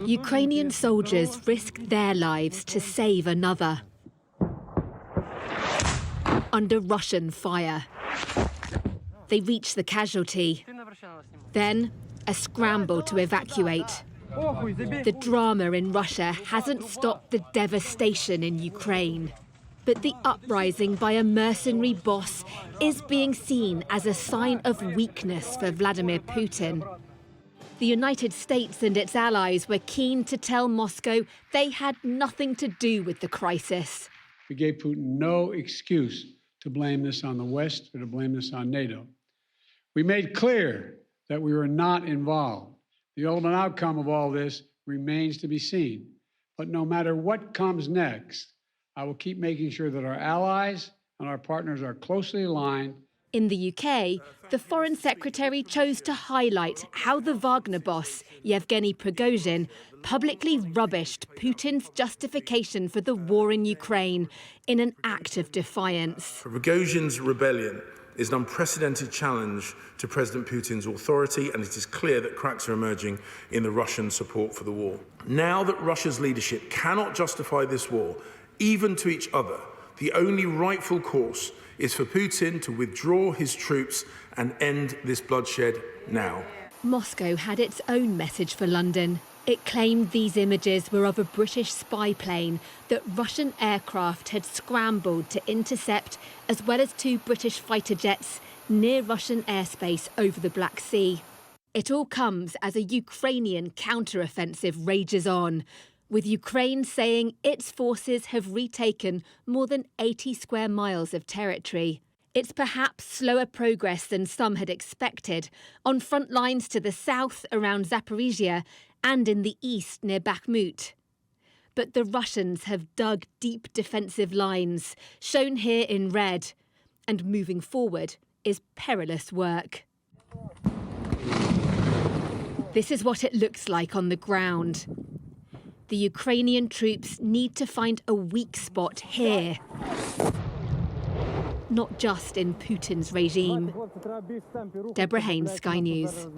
Ukrainian soldiers risk their lives to save another. Under Russian fire. They reach the casualty. Then, a scramble to evacuate. The drama in Russia hasn't stopped the devastation in Ukraine. But the uprising by a mercenary boss is being seen as a sign of weakness for Vladimir Putin. The United States and its allies were keen to tell Moscow they had nothing to do with the crisis. We gave Putin no excuse to blame this on the West or to blame this on NATO. We made clear that we were not involved. The ultimate outcome of all this remains to be seen. But no matter what comes next, I will keep making sure that our allies and our partners are closely aligned. In the UK, the Foreign Secretary chose to highlight how the Wagner boss, Yevgeny Prigozhin, publicly rubbished Putin's justification for the war in Ukraine in an act of defiance. Prigozhin's rebellion is an unprecedented challenge to President Putin's authority, and it is clear that cracks are emerging in the Russian support for the war. Now that Russia's leadership cannot justify this war, even to each other, the only rightful course is for Putin to withdraw his troops and end this bloodshed now. Moscow had its own message for London. It claimed these images were of a British spy plane that Russian aircraft had scrambled to intercept, as well as 2 British fighter jets near Russian airspace over the Black Sea. It all comes as a Ukrainian counteroffensive rages on, with Ukraine saying its forces have retaken more than 80 square miles of territory. It's perhaps slower progress than some had expected, on front lines to the south around Zaporizhia and in the east near Bakhmut. But the Russians have dug deep defensive lines, shown here in red, and moving forward is perilous work. This is what it looks like on the ground. The Ukrainian troops need to find a weak spot here, not just in Putin's regime. Deborah Haynes, Sky News.